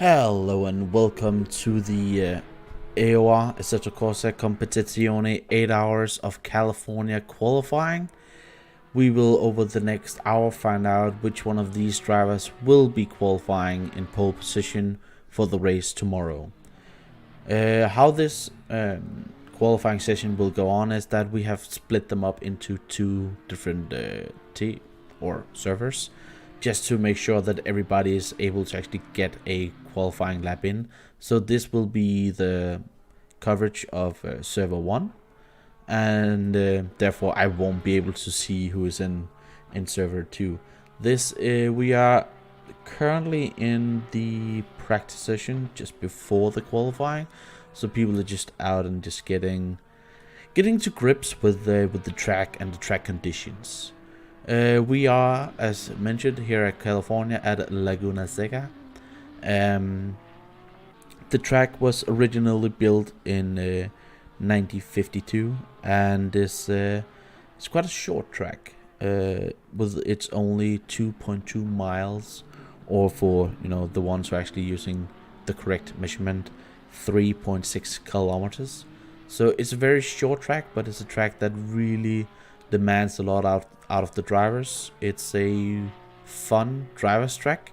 Hello and welcome to the AOR Assetto Corsa Competizione 8 hours of California qualifying. We will over the next hour find out which one of these drivers will be qualifying in pole position for the race tomorrow. How this qualifying session will go on is that we have split them up into two different servers, just to make sure that everybody is able to actually get a qualifying lap in. So this will be the coverage of server 1, and therefore I won't be able to see who is in server 2. This we are currently in the practice session just before the qualifying, so people are just out and just getting to grips with the track and the track conditions. We are, as mentioned, here at California at Leguna SECA. The track was originally built in 1952, and it's quite a short track. With it's only 2.2 miles, or for the ones who are actually using the correct measurement, 3.6 kilometers. So it's a very short track, but it's a track that really demands a lot out of the drivers. It's a fun driver's track.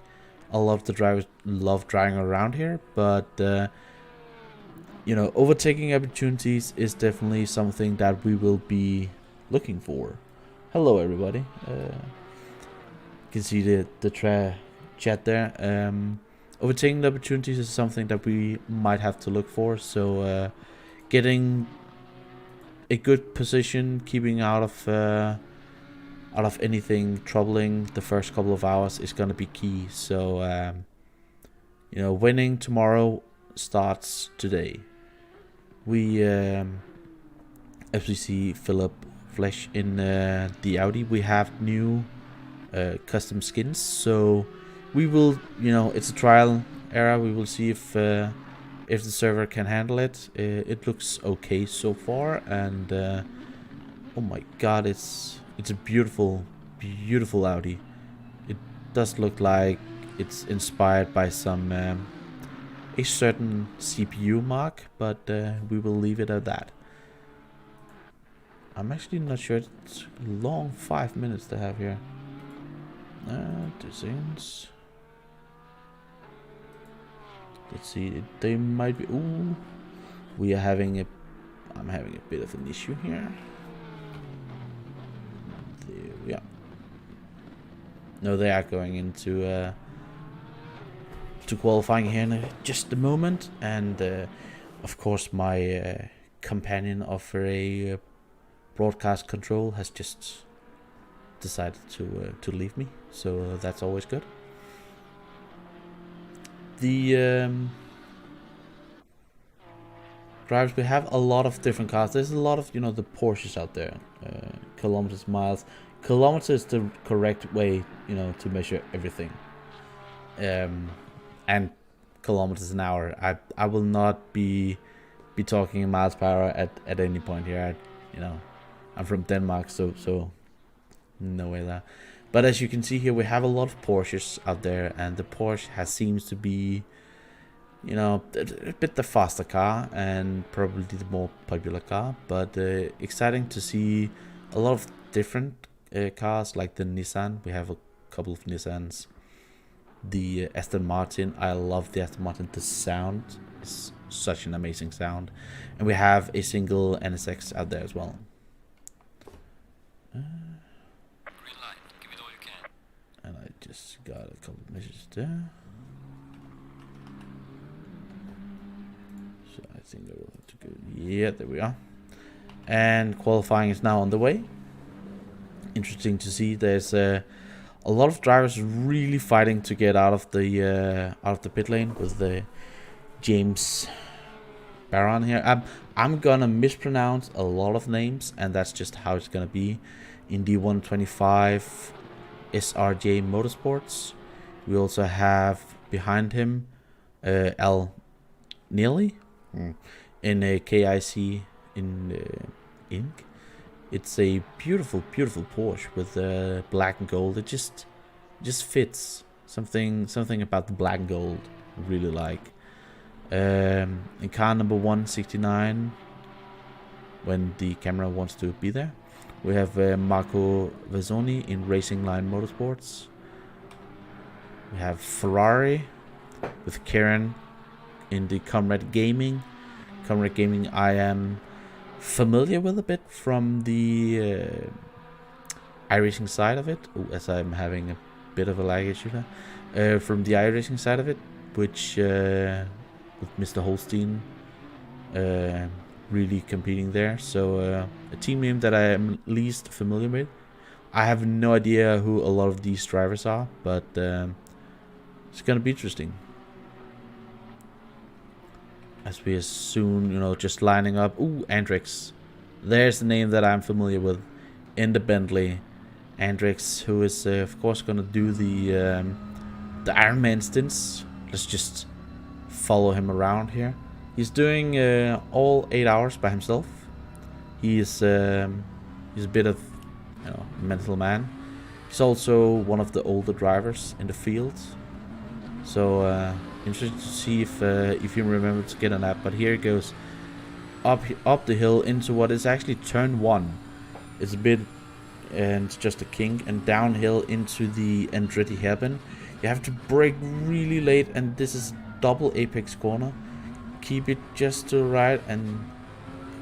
A lot of the drivers love driving around here, but overtaking opportunities is definitely something that we will be looking for. Hello everybody. You can see the chat there. Overtaking the opportunities is something that we might have to look for, so getting a good position, keeping out of anything troubling the first couple of hours is going to be key. So winning tomorrow starts today. We as we see Philip Flesh in the Audi, we have new custom skins, so we will, it's a trial era. We will see if the server can handle it. It looks okay so far, and oh my god, it's a beautiful Audi. It does look like it's inspired by some a certain CPU mark, but we will leave it at that. I'm actually not sure. It's a long 5 minutes to have here. Designs. Let's see. They might be. Ooh, we are having a. I'm having a bit of an issue here. There we are. No, they are going into to qualifying here in just a moment, and of course my companion of a broadcast control has just decided to leave me, so that's always good. The drivers, we have a lot of different cars. There's a lot of the Porsches out there. Kilometers, miles. Kilometer is the correct way to measure everything. And kilometers an hour. I will not be talking in miles per hour at any point here. I'm from Denmark, so no way there. But as you can see here, we have a lot of Porsches out there, and the Porsche seems to be, a bit the faster car and probably the more popular car. But exciting to see a lot of different cars, like the Nissan. We have a couple of Nissans. The Aston Martin, I love the Aston Martin. The sound is such an amazing sound. And we have a single NSX out there as well. And I just got a couple of messages there. So I think I will have to go. Yeah, there we are. And qualifying is now on the way. Interesting to see. There's a lot of drivers really fighting to get out of the pit lane with the James Baron here. I'm gonna mispronounce a lot of names, and that's just how it's gonna be. Indy 125 SRJ Motorsports. We also have behind him Al Neely in a KIC in ink. It's a beautiful Porsche with black and gold. It just fits. Something about the black and gold really like. In car number 169, when the camera wants to be there, we have Marco Vezzoni in Racing Line Motorsports. We have Ferrari with Karen in the Comrade Gaming. Comrade Gaming I am familiar with a bit from the iRacing side of it. Ooh, as I'm having a bit of a lag issue there. From the iRacing side of it, which with Mr. Holstein really competing there. So a team name that I am least familiar with. I have no idea who a lot of these drivers are, but it's gonna be interesting. As we are soon, you know, just lining up. Ooh, Andrix. There's the name that I'm familiar with in the Bentley. Andrix, who is of course gonna do the Ironman stints. Let's just follow him around here. He's doing all 8 hours by himself. He's a bit of, you know, a mental man. He's also one of the older drivers in the field. So interested to see if you remember to get on that. But here it goes up the hill into what is actually turn 1. It's a bit and just a kink, and downhill into the Andretti hairpin. You have to brake really late, and this is double apex corner. Keep it just to the right and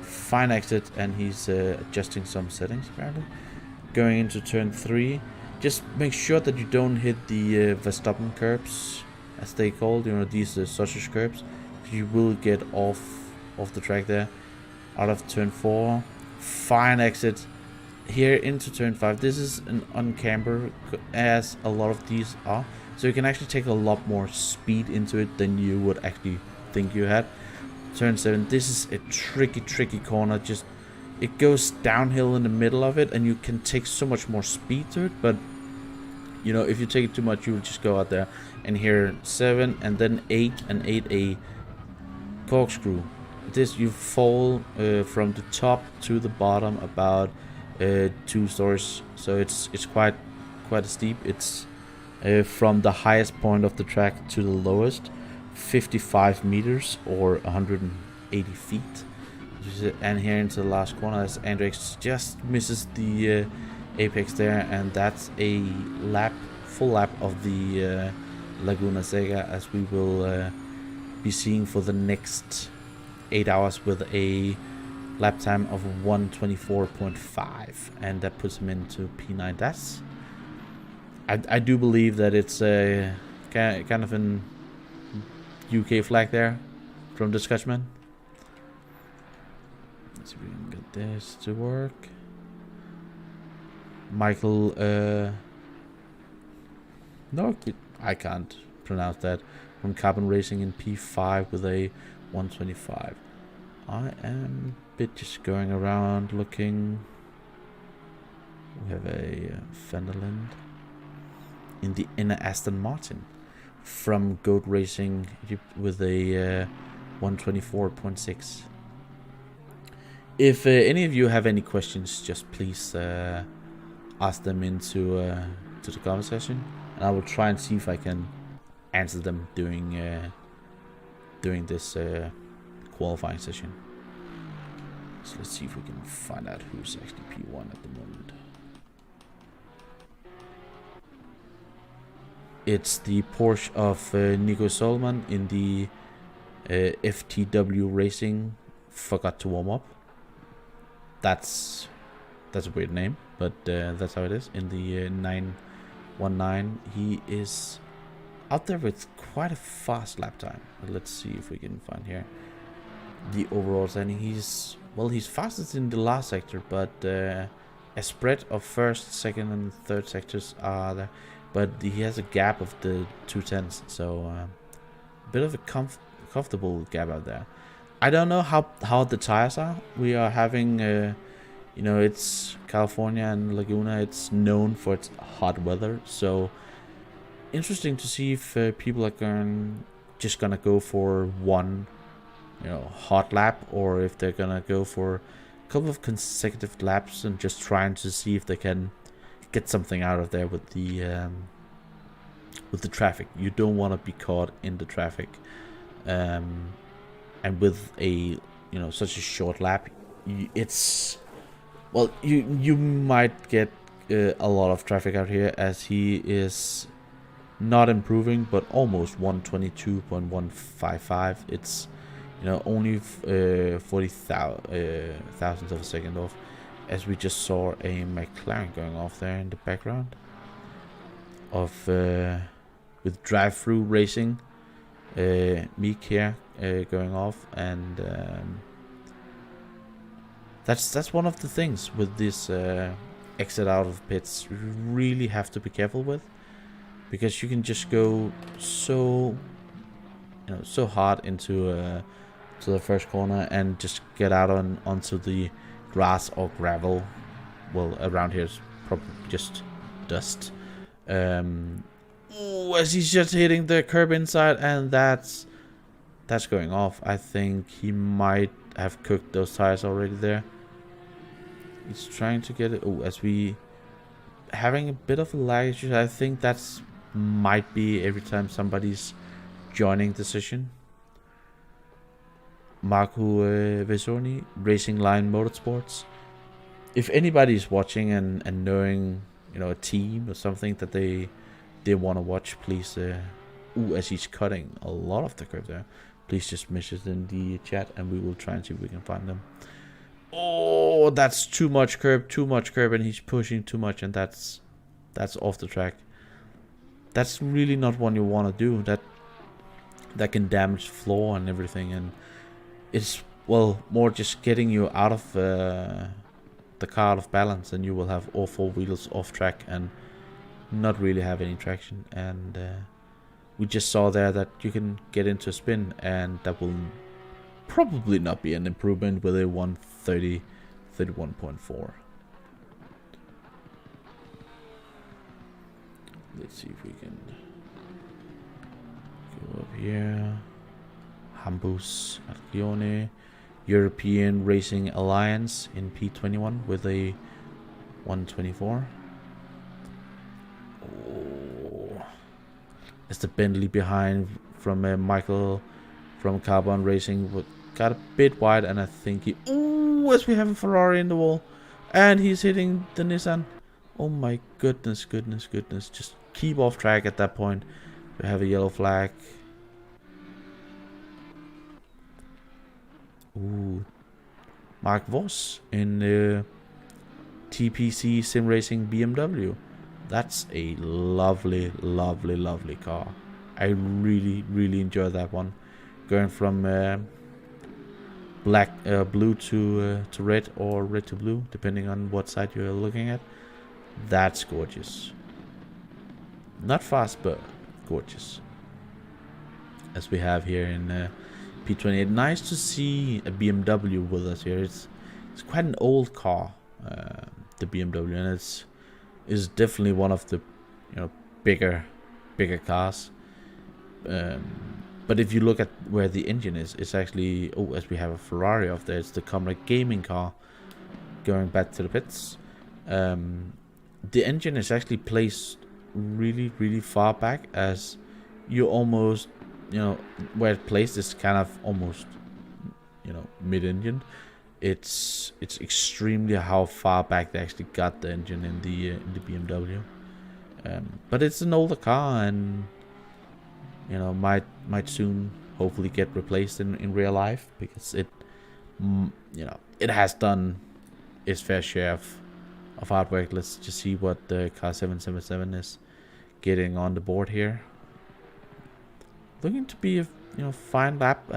fine exit, and he's adjusting some settings apparently. Going into turn 3, just make sure that you don't hit the Verstappen curbs, as they called, you know, these sausage curbs. You will get off the track there. Out of turn 4, fine exit. Here into turn 5, this is an uncamber, as a lot of these are, so you can actually take a lot more speed into it than you would actually think you had. Turn 7, this is a tricky corner. Just it goes downhill in the middle of it, and you can take so much more speed to it, but you know, if you take it too much, you will just go out there. And here 7 and then 8 and 8A corkscrew. This you fall from the top to the bottom about 2 stories, so it's quite steep. It's from the highest point of the track to the lowest, 55 meters or 180 feet. And here into the last corner, as Andrix just misses the apex there, and that's a full lap of the Laguna SECA, as we will be seeing for the next 8 hours with a lap time of 1:24.5, and that puts him into P9. That's I do believe that it's a kind of an UK flag there from the Scotchman. Let's see if we can get this to work. Michael no, I can't pronounce that, from Carbon Racing in P5 with a 1:25. I am a bit just going around looking. We have a Fenderland in the inner Aston Martin from Goat Racing with a 1:24.6. If any of you have any questions, just please ask them into to the comment section, and I will try and see if I can answer them during this qualifying session. So let's see if we can find out who's actually P1 at the moment. It's the Porsche of Nico Solman in the FTW Racing. Forgot to warm up. That's a weird name, but that's how it is. In the 919, he is out there with quite a fast lap time. Let's see if we can find here the overall standing. He's fastest in the last sector, but a spread of first, second, and third sectors are there. But he has a gap of the 2/10, so a bit of a comfortable gap out there. I don't know how the tires are. We are having, you know, it's California and Laguna. It's known for its hot weather, so interesting to see if people are just gonna go for one, you know, hot lap, or if they're gonna go for a couple of consecutive laps and just trying to see if they can get something out of there with the with the traffic. You don't want to be caught in the traffic, and with a such a short lap, it's well, you might get a lot of traffic out here, as he is not improving, but almost 122.155. It's only 40 thousandths of a second off, as we just saw a McLaren going off there in the background of with drive-through racing. Meek here going off, and that's one of the things with this exit out of pits you really have to be careful with, because you can just go so hard into to the first corner and just get out onto the grass or gravel. Well, around here is probably just dust. Ooh, as he's just hitting the curb inside, and that's going off. I think he might have cooked those tires already there. He's trying to get it. Oh, as we having a bit of a lag issue. I think that's might be every time somebody's joining the session. Marco Vesoni, Racing Line Motorsports. If anybody's watching and knowing a team or something that they want to watch, please as he's cutting a lot of the curve there, please just message in the chat and we will try and see if we can find them. Oh, that's too much curb, and he's pushing too much, and that's off the track. That's really not what you want to do. That can damage floor and everything, and it's more just getting you out of the car out of balance, and you will have all four wheels off track and not really have any traction. And we just saw there that you can get into a spin, and that will probably not be an improvement with a 31.4. Let's see if we can go up here. Hambus Archione, European Racing Alliance in P21 with a 124. Oh, it's the Bentley behind from Michael from Carbon Racing. Got a bit wide, and I think he... Ooh, as we have a Ferrari in the wall, and he's hitting the Nissan. Oh my goodness. Just keep off track at that point. We have a yellow flag. Ooh, Mark Voss in TPC Sim Racing BMW. That's a lovely car. I really enjoy that one. Going from blue to red, or red to blue, depending on what side you're looking at. That's gorgeous. Not fast, but gorgeous. As we have here in P28. Nice to see a BMW with us here. It's quite an old car, the BMW, and is definitely one of the bigger cars. But if you look at where the engine is, it's actually as we have a Ferrari off there, it's the Comrade Gaming car. Going back to the pits, the engine is actually placed really far back, as you almost where it's placed is kind of almost mid-engine. It's extremely how far back they actually got the engine in the BMW. But it's an older car, and might soon hopefully get replaced in real life, because it it has done its fair share of hard work. Let's just see what the car 777 is getting on the board here. Looking to be a fine lap.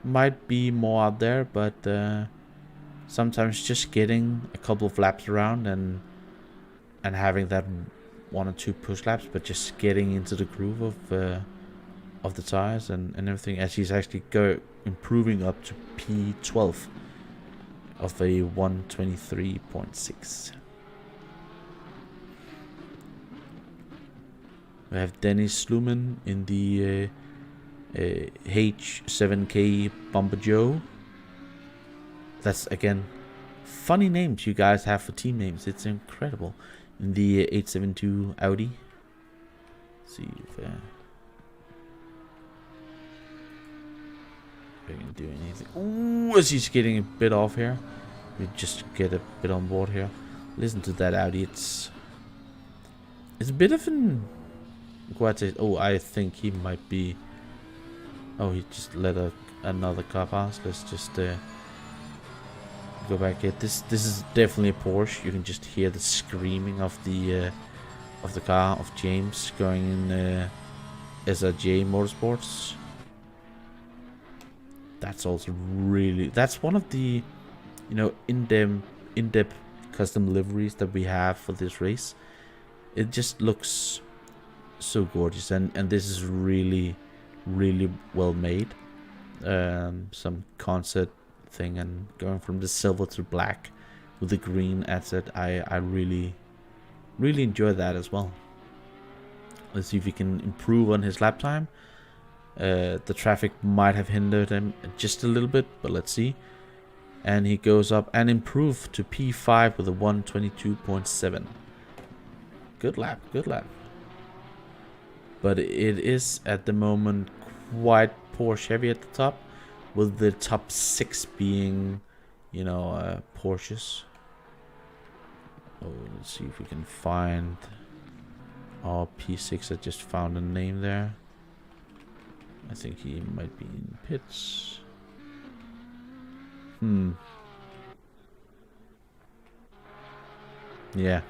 Might be more out there, but sometimes just getting a couple of laps around and having that 1 or 2 push laps, but just getting into the groove of the tires and everything, as he's actually improving up to P12 of a 123.6. We have Dennis Sluman in the H7K Bomber Joe. That's again funny names you guys have for team names. It's incredible. In the 872 Audi. See if we can do anything. Ooh, as he's getting a bit off here. We just get a bit on board here. Listen to that Audi. It's a bit of an. Oh, I think he might be. Oh, he just let another car pass. Let's just go back here. This is definitely a Porsche. You can just hear the screaming of the car of James going in SRJ Motorsports. That's also really. That's one of the, you know, in-depth custom liveries that we have for this race. It just looks so gorgeous, and this is really well made. Some concept thing, and going from the silver to black with the green asset, I really enjoy that as well. Let's see if he can improve on his lap time. The traffic might have hindered him just a little bit, but let's see. And he goes up and improved to P5 with a 122.7. Good lap, good lap. But it is at the moment quite Porsche heavy at the top, with the top 6 being, you know, Porsches. Oh, let's see if we can find our P6. I just found a name there. I think he might be in pits. Yeah,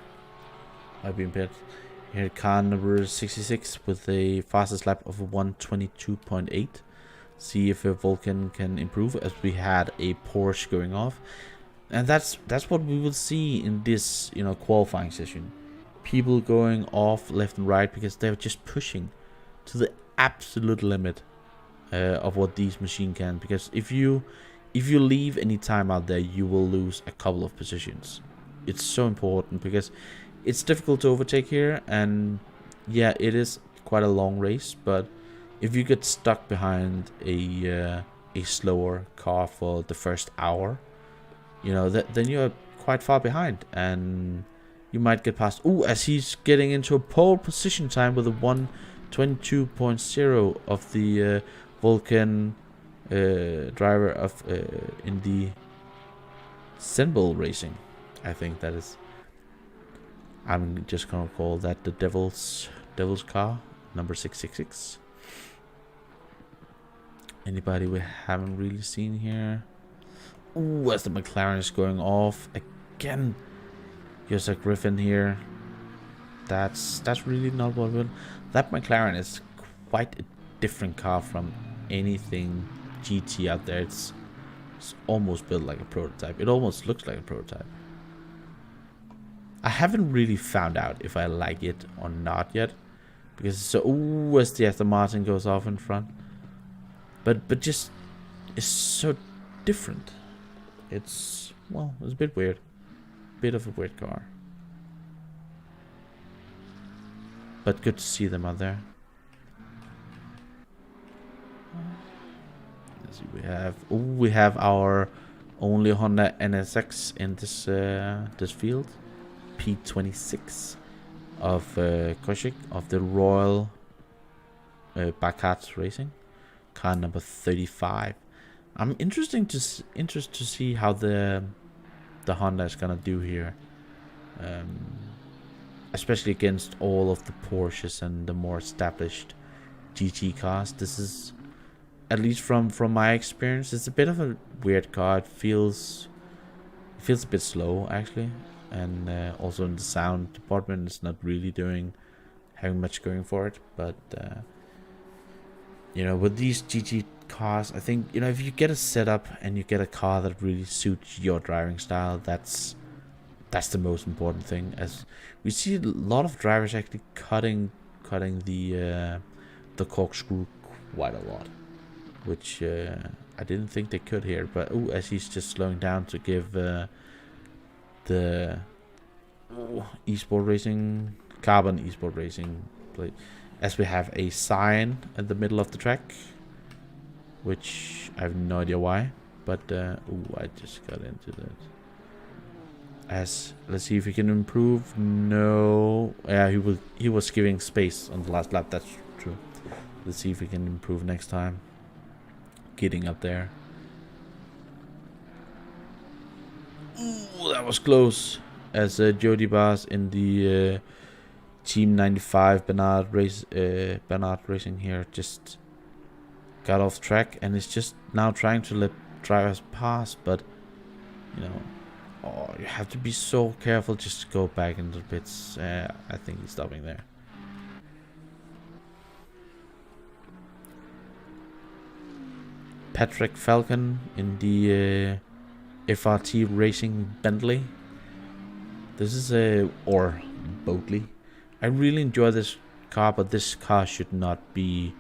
might be in pits. Here, car number 66 with a fastest lap of 122.8. See if a Vulcan can improve, as we had a Porsche going off, and that's what we will see in this, you know, qualifying session. People going off left and right because they're just pushing to the absolute limit of what these machines can. Because if you leave any time out there, you will lose a couple of positions. It's so important because it's difficult to overtake here, and yeah, it is quite a long race. But if you get stuck behind a slower car for the first hour, you know, then you're quite far behind, and you might get past. Ooh, as he's getting into a pole position time with a 122.0 of the Vulcan driver of in the Symbol Racing. I think that is. I'm just gonna call that the Devil's car, number 666. Anybody we haven't really seen here? Ooh, as the McLaren is going off again. Here's a Griffin here. That's really not what we want. That McLaren is quite a different car from anything GT out there. It's almost built like a prototype. It almost looks like a prototype. I haven't really found out if I like it or not yet, because it's so. Ooh, as the Aston Martin goes off in front, but just it's so different. It's, well, it's a bit weird, bit of a weird car, but good to see them out there. Let's see, we have our only Honda NSX in this this field. P26 of Koshik of the Royal Baccarat Racing, car number 35. I'm interested to see how the Honda is gonna do here, especially against all of the Porsches and the more established GT cars. This is, at least from my experience, it's a bit of a weird car. It feels a bit slow actually. And also in the sound department, it's not really having much going for it. But you know, with these GT cars, I think, you know, if you get a setup and you get a car that really suits your driving style, that's the most important thing. As we see a lot of drivers actually cutting the corkscrew quite a lot, which I didn't think they could here. But ooh, as he's just slowing down to give the esport racing, carbon esport racing plate, as we have a sign at the middle of the track, which I have no idea why, but ooh, I just got into that. As let's see if he can improve. No, yeah, he was giving space on the last lap. That's true. Let's see if we can improve next time. Getting up there. Ooh, that was close. As Jody Bars in the Team 95 Bernard Racing here just got off track and is just now trying to let drivers pass, but you know, oh, you have to be so careful just to go back into the pits. I think he's stopping there. Patrick Falcon in the FRT Racing Bentley. This is or Boatley. I really enjoy this car, but this car should not be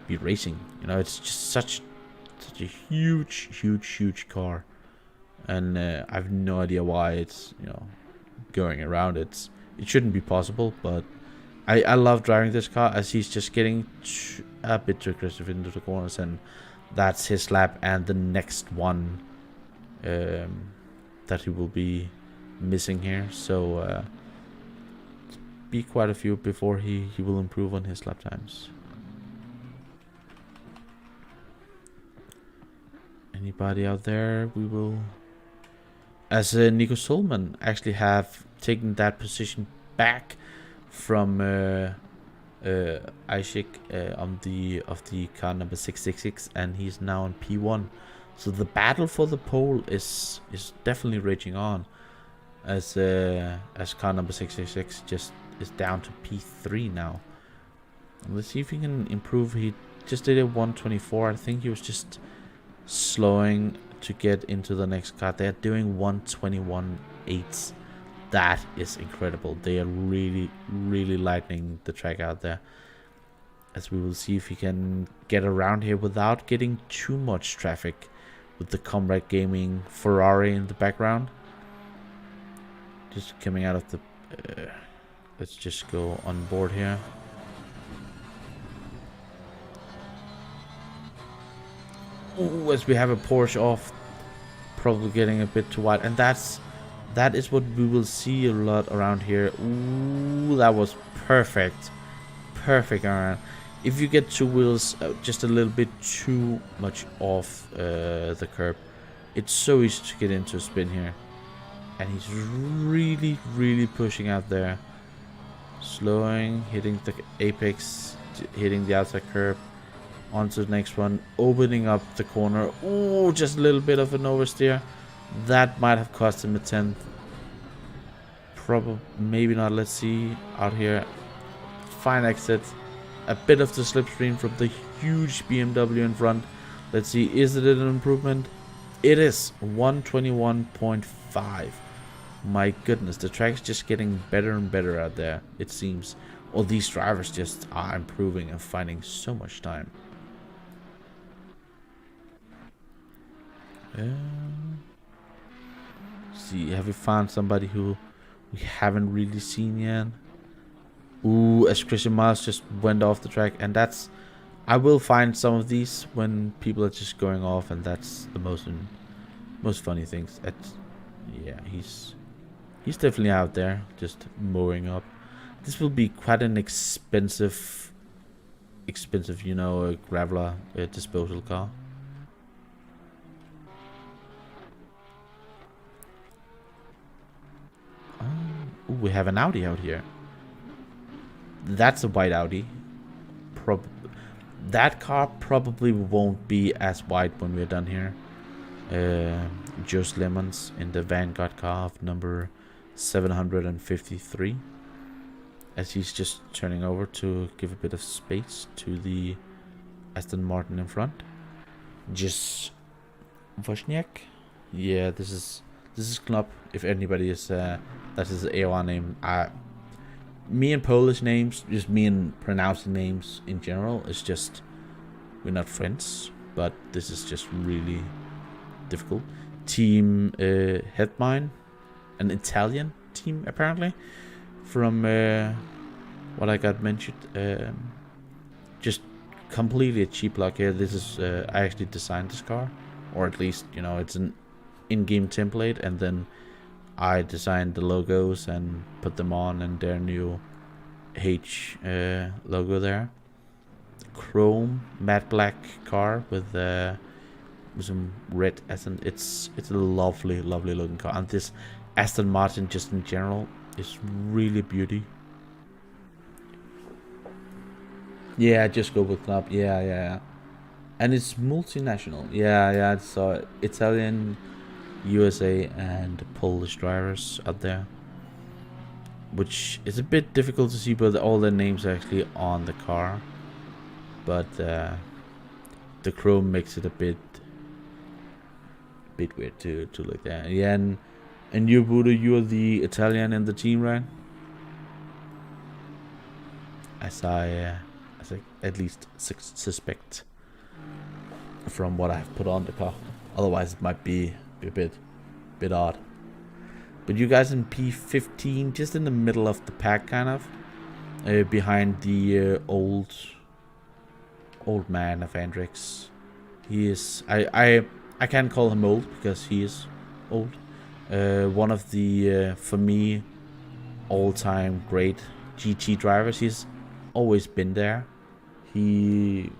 racing. You know, it's just such a huge car, and I have no idea why it's, you know, going around. It shouldn't be possible, but I love driving this car as he's just getting a bit too aggressive into the corners, and that's his lap and the next one that he will be missing here. So be quite a few before he will improve on his lap times. Anybody out there? We will, as Nico Solman actually have taken that position back from Ishik of the car number 666, and he's now on P1. So the battle for the pole is definitely raging on, as car number 666 just is down to P3 now. And let's see if he can improve. He just did a 124. I think he was just slowing to get into the next car. They're doing 121.8. That is incredible. They are really lightening the track out there. As we will see if he can get around here without getting too much traffic with the Comrade Gaming Ferrari in the background. Just coming out of the let's just go on board here. Ooh, as we have a Porsche off, probably getting a bit too wide, and that is what we will see a lot around here. Ooh, that was perfect around. If you get two wheels just a little bit too much off the curb, it's so easy to get into a spin here. And he's really pushing out there, slowing, hitting the apex, hitting the outside curb, onto the next one, opening up the corner. Oh, just a little bit of an oversteer. That might have cost him a 10th. Probably, maybe not. Let's see out here. Fine exit. A bit of the slipstream from the huge BMW in front. Let's see, is it an improvement? It is 121.5. My goodness, the track's just getting better and better out there, it seems. All these drivers just are improving and finding so much time. See, have we found somebody who we haven't really seen yet? Ooh, as Christian Miles just went off the track, and that's, I will find some of these when people are just going off, and that's the most funny things. Yeah, he's definitely out there just mowing up. This will be quite an expensive, you know, graveler disposal car. Ooh, we have an Audi out here. That's a white Audi. That car probably won't be as white when we're done here. Just Lemons in the Vanguard car of number 753. As he's just turning over to give a bit of space to the Aston Martin in front. Just Wozniak. Yeah, this is Knop. If anybody is that is the AOR name. Me and Polish names, just me and pronouncing names in general, is just, we're not friends, but this is just really difficult. Team Headmine, an Italian team apparently, from what I got mentioned. Just completely a cheap luck here. This is I actually designed this car, or at least, you know, it's an in-game template, and then I designed the logos and put them on, and their new H logo there. Chrome matte black car with some red accent. It's a lovely looking car, and this Aston Martin just in general is really beauty. Yeah, just go with club. Yeah. And it's multinational. Yeah. So Italian, USA, and Polish drivers out there, which is a bit difficult to see, but all the names are actually on the car. But the chrome makes it a bit weird to look at. Yeah, and you, Buddha, you're the Italian in the team, right? As I at least suspect from what I've put on the car. Otherwise, it might be a bit odd. But you guys in P15, just in the middle of the pack, kind of, behind the old man of Andrix. He is I can't call him old because he is old. One of the for me all-time great GT drivers. He's always been there. He's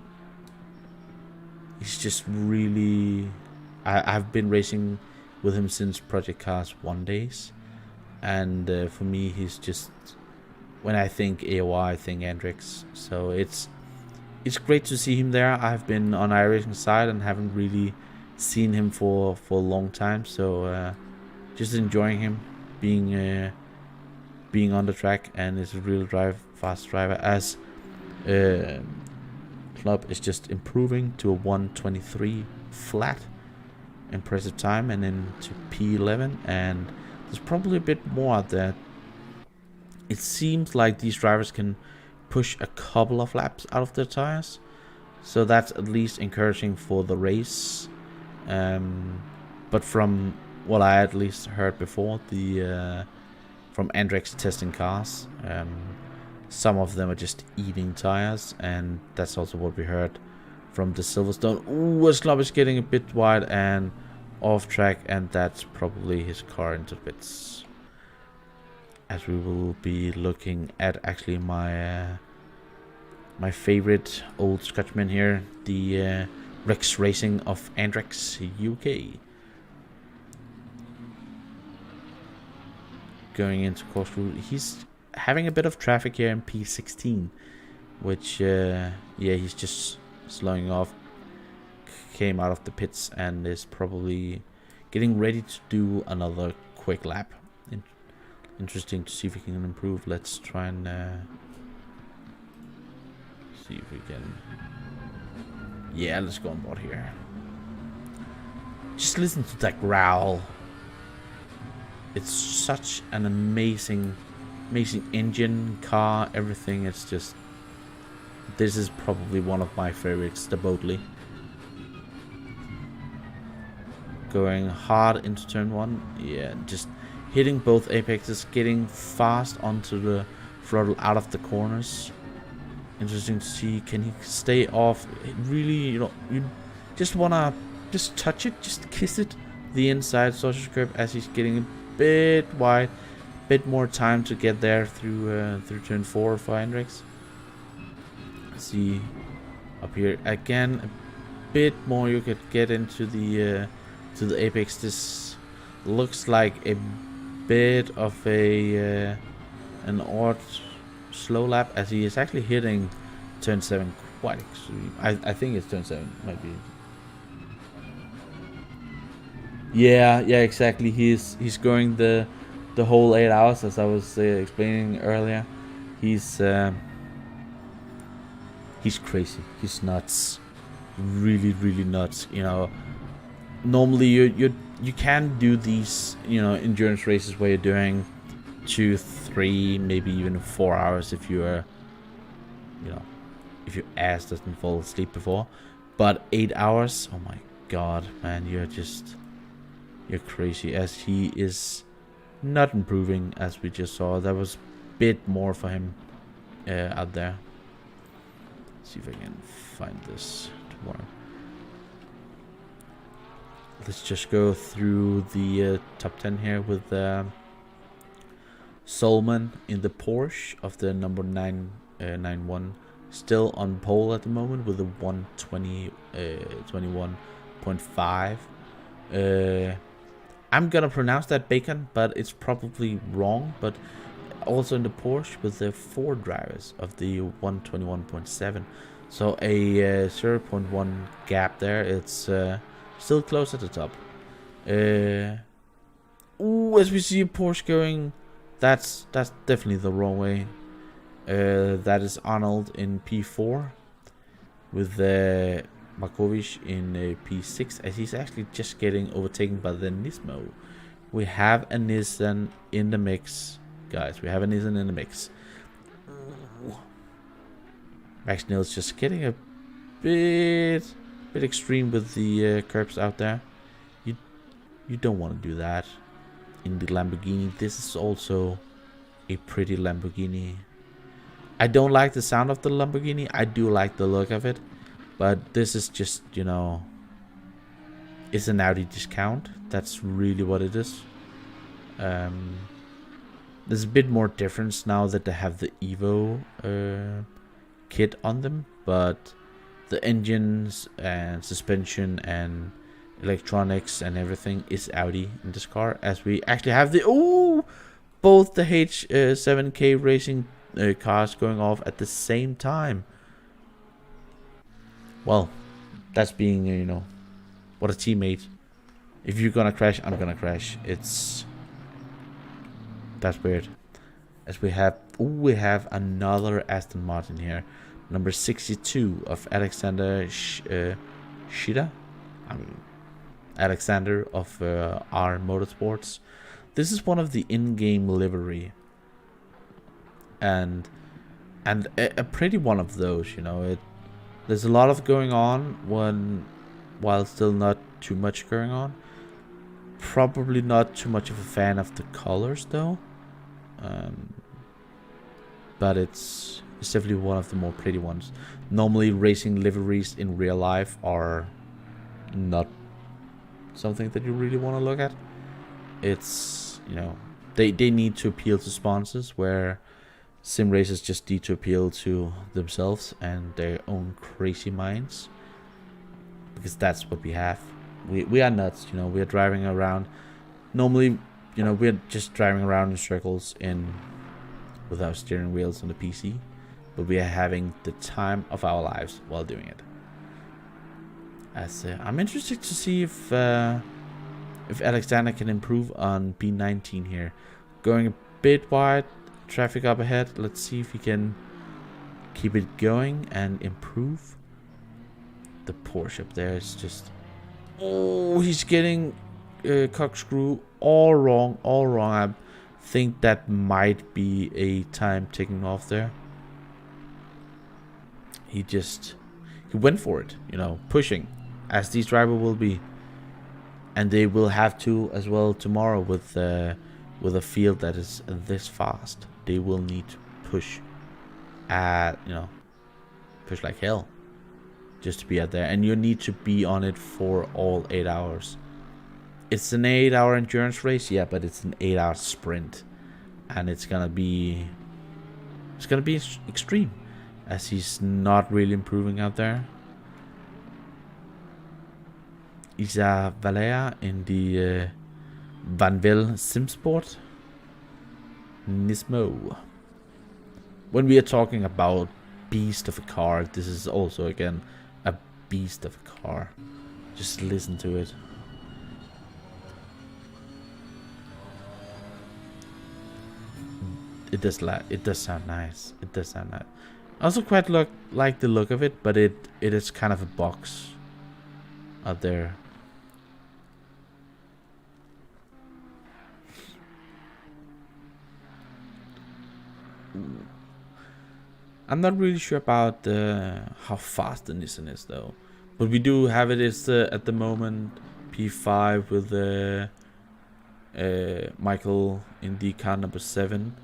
just really. I've been racing with him since Project Cars 1 days, and for me, he's just, when I think AOR, I think Andrix. So it's great to see him there. I've been on iRacing side and haven't really seen him for a long time. So just enjoying him being on the track, and is a real fast driver. As club is just improving to a 123 flat. Impressive time, and then to P11, and there's probably a bit more out there. It seems like these drivers can push a couple of laps out of their tires, so that's at least encouraging for the race. But from what I at least heard before, from Andrex testing cars, some of them are just eating tires, and that's also what we heard from the Silverstone. Ooh, his club is getting a bit wide and off track, and that's probably his car into bits. As we will be looking at actually my favorite old Scotchman here, the Rex Racing of Andrex UK. Going into course route, he's having a bit of traffic here in P16, which yeah, he's just slowing off, came out of the pits, and is probably getting ready to do another quick lap. Interesting to see if we can improve. Let's try and see if we can. Yeah, let's go on board here. Just listen to that growl. It's such an amazing engine, car, everything. It's just, this is probably one of my favorites, the Boatley. Going hard into turn 1. Yeah, just hitting both apexes, getting fast onto the throttle out of the corners. Interesting to see, can he stay off? It really, you just wanna just touch it, just kiss it, the inside sausage curb, as he's getting a bit wide. Bit more time to get there through turn 4 for Hendrix. See up here again, a bit more you could get into the apex. This looks like a bit of an odd slow lap, as he is actually hitting turn 7 quite extreme. I think it's turn 7, might be. Yeah, exactly. He's going the whole 8 hours, as I was explaining earlier. He's crazy. He's nuts. Really nuts. Normally you can do these endurance races where you're doing 2, 3, maybe even 4 hours if you're if your ass doesn't fall asleep before. But 8 hours, oh my god, man, you're crazy. As he is not improving, as we just saw. That was a bit more for him out there. Let's see if I can find this tomorrow. let's just go through the top 10 here with Solman in the Porsche of the number 991, still on pole at the moment with a 21.5. I'm gonna pronounce that bacon, but it's probably wrong. But also in the Porsche with the 4 drivers of the 121.7, so a 0.1 gap there. It's still close at the top. Ooh, as we see a Porsche going, that's definitely the wrong way. That is Arnold in P4 with Markovic in P6, as he's actually just getting overtaken by the Nismo. We have a Nissan in the mix, guys. We have a Nissan in the mix. Max Nils just getting a bit extreme with the curbs out there. You don't want to do that in the Lamborghini. This is also a pretty Lamborghini. I don't like the sound of the Lamborghini. I do like the look of it, but this is just, you know, it's an Audi discount. That's really what it is. There's a bit more difference now that they have the Evo kit on them, but the engines and suspension and electronics and everything is Audi in this car, as we actually have the both the H7K racing cars going off at the same time. Well, that's being, you know, what a teammate. If you're gonna crash, I'm gonna crash. That's weird. As we have another Aston Martin here, number 62 of Alexander Shida. Alexander of R Motorsports. This is one of the in-game livery, and a pretty one of those. You know, there's a lot of going on while still not too much going on. Probably not too much of a fan of the colors though, but it's definitely one of the more pretty ones. Normally racing liveries in real life are not something that you really want to look at. It's, you know, they need to appeal to sponsors, where sim racers just need to appeal to themselves and their own crazy minds, because that's what we have. We are nuts, you know. We are driving around. Normally, you know, we're just driving around in circles with our steering wheels on the PC, but we are having the time of our lives while doing it. I'm interested to see if Alexander can improve on B19 here. Going a bit wide, traffic up ahead. Let's see if he can keep it going and improve. The Porsche up there is just... Oh, he's getting corkscrew all wrong. I think that might be a time taking off there. He went for it, you know, pushing, as these drivers will be, and they will have to as well tomorrow with a field that is this fast. They will need to push push like hell just to be out there, and you need to be on it for all 8 hours. It's an 8-hour endurance race, yeah, but it's an 8-hour sprint, and it's gonna be extreme, as he's not really improving out there. Isa Valea in the Vanvel Simsport Nismo. When we are talking about beast of a car, this is also again a beast of a car. Just listen to it. It does sound nice. It does sound nice. I also quite like the look of it, but it is kind of a box out there. I'm not really sure about how fast the Nissan is though, but we do have it as at the moment P5 with Michael in the car number 7.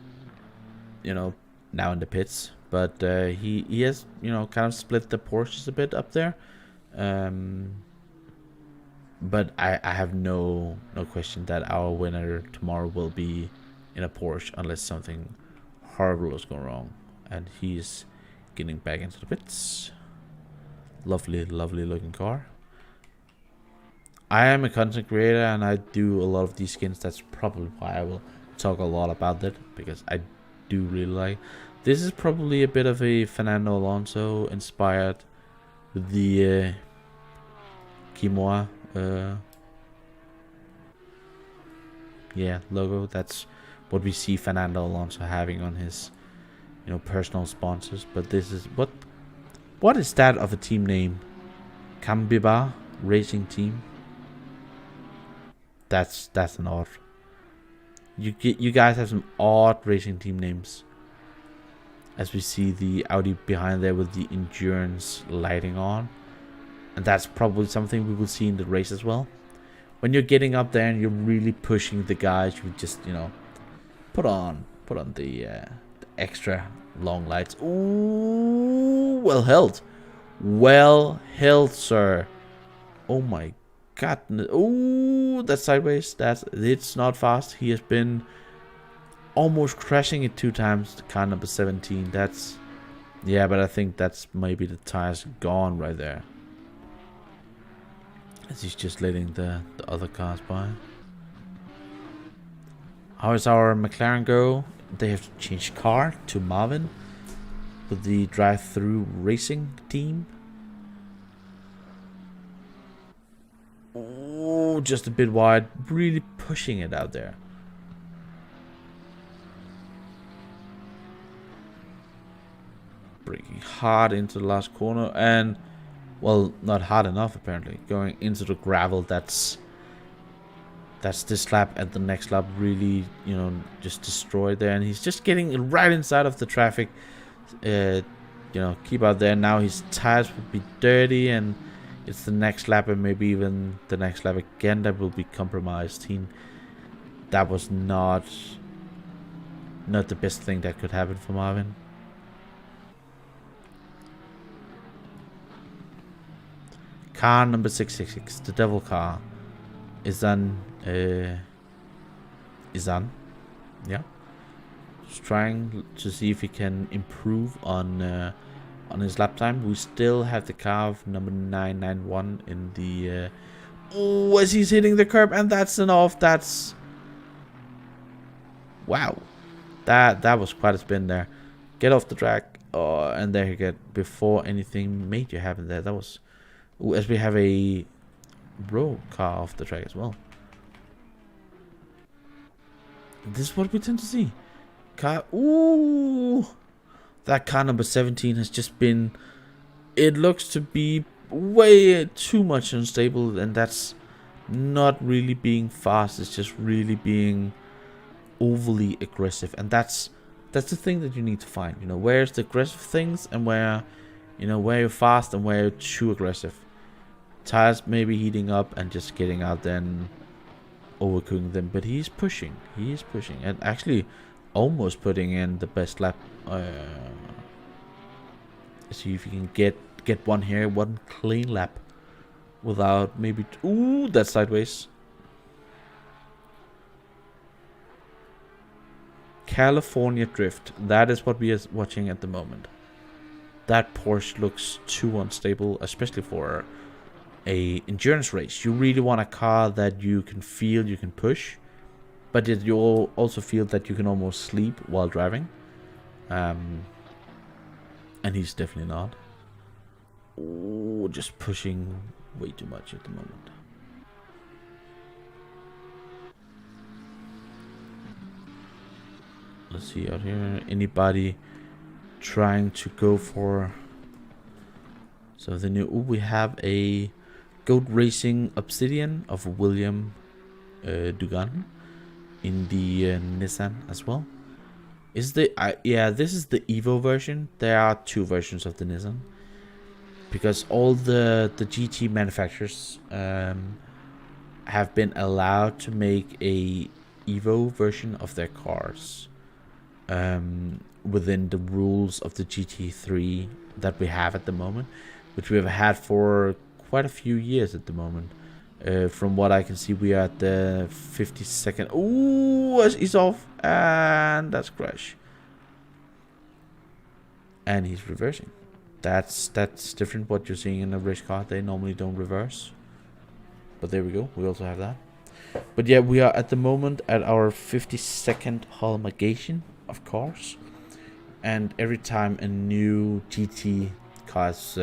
You know, now in the pits, but he has, you know, kind of split the Porsches a bit up there. But I have no question that our winner tomorrow will be in a Porsche unless something horrible is going wrong. And he's getting back into the pits. Lovely looking car. I am a content creator and I do a lot of these skins. That's probably why I will talk a lot about it, because I do really like. This is probably a bit of a Fernando Alonso inspired with the Kimoa logo. That's what we see Fernando Alonso having on his personal sponsors. But this is what is that of a team name? Cambiba Racing Team. That's an odd. You guys have some odd racing team names. As we see the Audi behind there with the endurance lighting on, and that's probably something we will see in the race as well. When you're getting up there and you're really pushing the guys, you just put on the extra long lights. Ooh, well held, sir. Oh my God. Oh, that's sideways. It's not fast. He has been almost crashing it 2 times. Car number 17. That's, yeah, but I think that's maybe the tires gone right there, as he's just letting the other cars by. How is our McLaren go? They have to change car to Marvin with the drive-through racing team. Oh, just a bit wide. Really pushing it out there. Braking hard into the last corner. And, well, not hard enough apparently. Going into the gravel. That's this lap, and the next lap really, just destroyed there. And he's just getting right inside of the traffic. Keep out there. Now his tires will be dirty, and it's the next lap, and maybe even the next lap again that will be compromised. That was not the best thing that could happen for Marvin. Car number 666, the devil car, is on. Yeah. Just trying to see if he can improve on his lap time. We still have the car of number 991 in the as he's hitting the curb, and that's an off. That's, wow, that was quite a spin there. Get off the track. And there you get, before anything major happened there. That was, as we have a row car off the track as well. This is what we tend to see. Car, ooh, that car number 17 has just been, it looks to be way too much unstable, and that's not really being fast. It's just really being overly aggressive, and that's the thing that you need to find. Where's the aggressive things, and where you're fast, and where you're too aggressive. Tires maybe heating up and just getting out there and overcooking them, but he's pushing, and actually almost putting in the best lap. See if you can get one here, one clean lap without maybe, ooh, that's sideways. California drift, that is what we are watching at the moment. That Porsche looks too unstable, especially for a endurance race. You really want a car that you can feel you can push, but that you also feel that you can almost sleep while driving. And he's definitely not. Ooh, just pushing way too much at the moment. Let's see out here. Anybody trying to go for something new? Ooh, we have a Goat Racing Obsidian of William Dugan in the Nissan as well. Is the yeah, this is the Evo version. There are 2 versions of the Nissan, because all the GT manufacturers have been allowed to make a Evo version of their cars within the rules of the GT3 that we have at the moment, which we have had for quite a few years at the moment. From what I can see, we are at the 52nd. Ooh, he's off, and that's crash. And he's reversing. That's different. What you're seeing in a race car, they normally don't reverse. But there we go. We also have that. But yeah, we are at the moment at our 52nd homologation of cars, and every time a new GT car is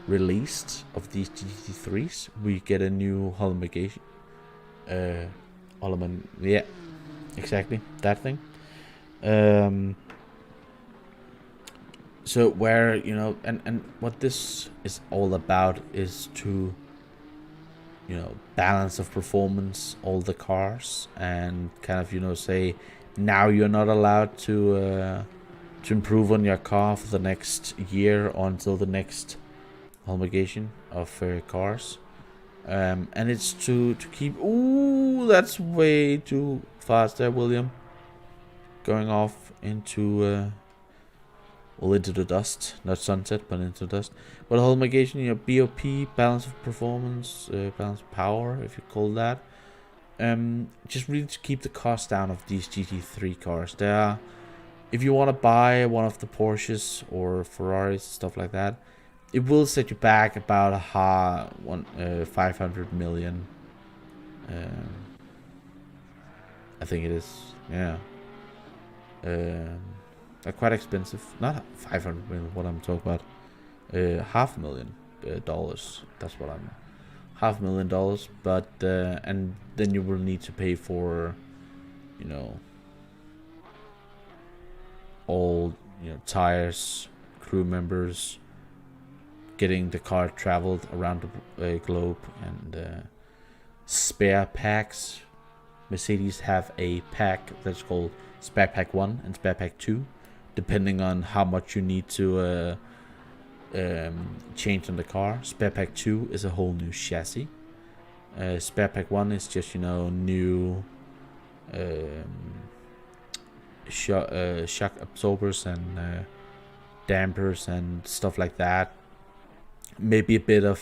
released of these GT3s, we get a new homologation. Yeah, exactly that thing. So where, you know, and what this is all about is to, you know, balance of performance all the cars, and kind of, you know, say now you're not allowed to improve on your car for the next year or until the next homologation of cars, and it's to keep. Ooh, that's way too fast there, William. Going off into well, into the dust, not sunset, but into the dust. But homologation, you know, BOP, balance of performance, balance of power, if you call that. Just really to keep the cost down of these GT3 cars. There are, if you want to buy one of the Porsches or Ferraris, stuff like that, it will set you back about 500 million. I think it is. Yeah. They're quite expensive. Not 500 million. What I'm talking about. $500,000. That's what I'm. $500,000. But and then you will need to pay for, you know, all, you know, tires, crew members, getting the car traveled around the globe, and spare packs. Mercedes have a pack that's called Spare Pack 1 and Spare Pack 2, depending on how much you need to change on the car. Spare Pack 2 is a whole new chassis. Spare Pack 1 is just, you know, new shock absorbers and dampers and stuff like that. Maybe a bit of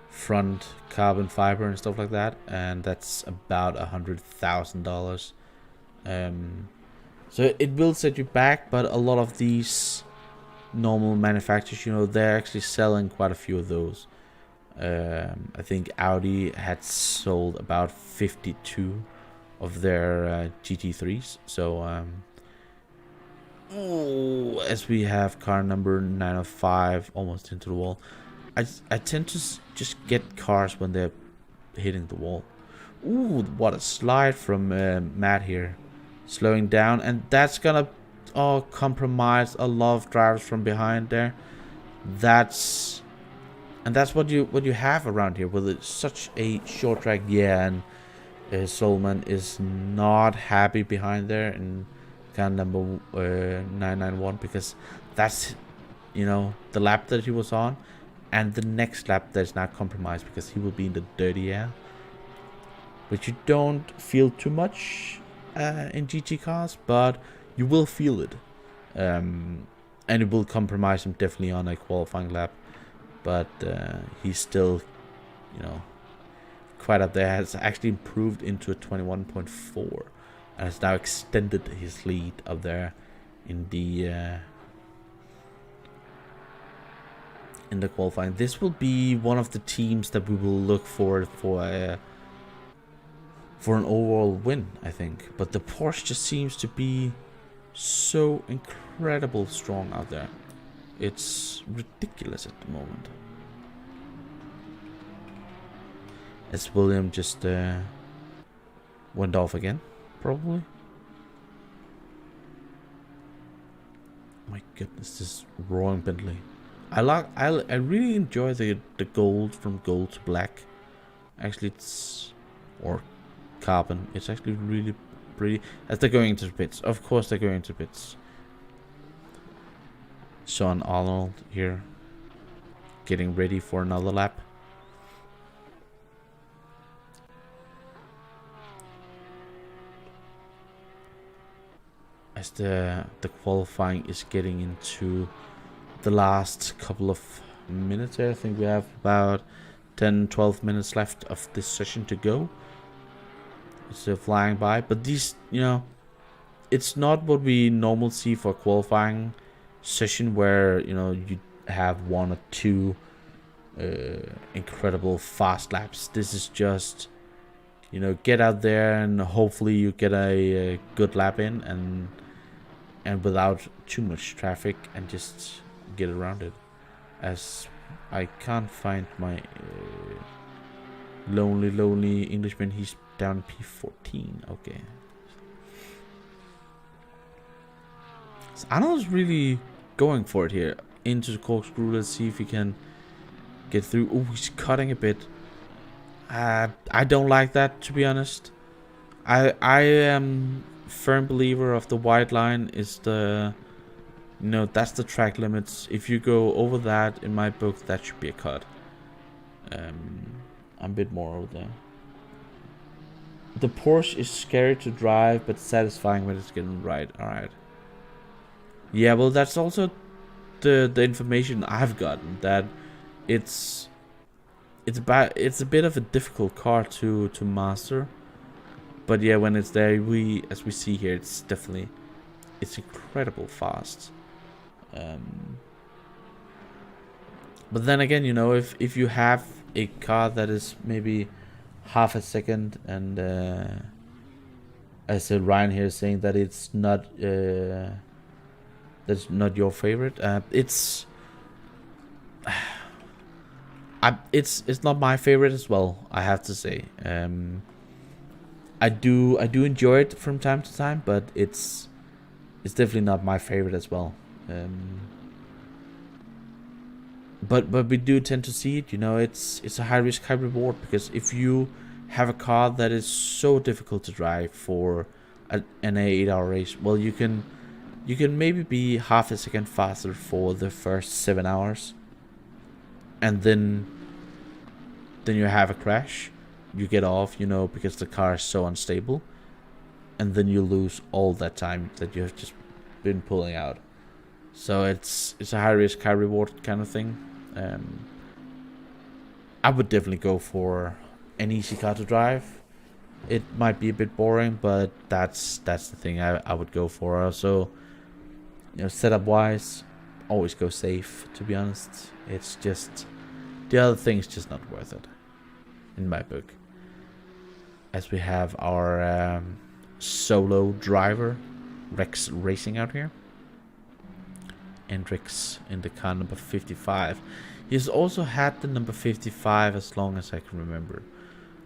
front carbon fiber and stuff like that, and that's about $100,000. So it will set you back, but a lot of these normal manufacturers, you know, they're actually selling quite a few of those. I think Audi had sold about 52 of their GT3s. So as we have car number 905 almost into the wall, I tend to just get cars when they're hitting the wall. Ooh, what a slide from Matt here, slowing down, and that's gonna compromise a lot of drivers from behind there. That's what you have around here with it, such a short track. Yeah, and Solman is not happy behind there in car number 991, because that's, you know, the lap that he was on, and the next lap that's not compromised because he will be in the dirty air, which you don't feel too much in GT cars, but you will feel it, and it will compromise him definitely on a qualifying lap. But he's still, you know, quite up there. Has actually improved into a 21.4 and has now extended his lead up there in the qualifying. This will be one of the teams that we will look for an overall win, I think. But the Porsche just seems to be so incredible strong out there. It's ridiculous at the moment. As William just went off again, probably. My goodness, this roaring Bentley. I really enjoy the gold, from gold to black. Actually, or carbon. It's actually really pretty. As they're going into the pits, of course they're going into pits. Sean Arnold here, getting ready for another lap. As the qualifying is getting into the last couple of minutes here, I think we have about 10-12 minutes left of this session to go. It's flying by, but these, you know, it's not what we normally see for qualifying session, where, you know, you have 1 or 2 incredible fast laps. This is just, you know, get out there and hopefully you get a good lap in, and without too much traffic, and just get around it. As I can't find my lonely Englishman. He's down P14. Okay. So Arnold's really going for it here. Into the corkscrew. Let's see if he can get through. Oh, he's cutting a bit. I don't like that, to be honest. I am firm believer of the white line is the, you know, that's the track limits. If you go over that, in my book, that should be a cut. I'm a bit more over there. The Porsche is scary to drive, but satisfying when it's getting right. All right. Yeah, well, that's also the information I've gotten, that it's a bit of a difficult car to master. But yeah, when it's there, as we see here, it's incredible fast. But then again, you know, if you have a car that is maybe half a second, and as Ryan here is saying that it's not that's not your favorite, it's not my favorite as well, I have to say. I do enjoy it from time to time, but it's definitely not my favorite as well. But we do tend to see it, you know. It's a high risk, high reward, because if you have a car that is so difficult to drive for an 8-hour race, well, you can maybe be half a second faster for the first 7 hours, and then you have a crash. You get off, you know, because the car is so unstable, and then you lose all that time that you have just been pulling out. So it's a high risk, high reward kind of thing. I would definitely go for an easy car to drive. It might be a bit boring, but that's the thing I would go for. Also, you know, setup wise, always go safe, to be honest. It's just, the other thing is just not worth it, in my book. As we have our solo driver, Rex Racing, out here. Hendrix in the car number 55. He's also had the number 55 as long as I can remember.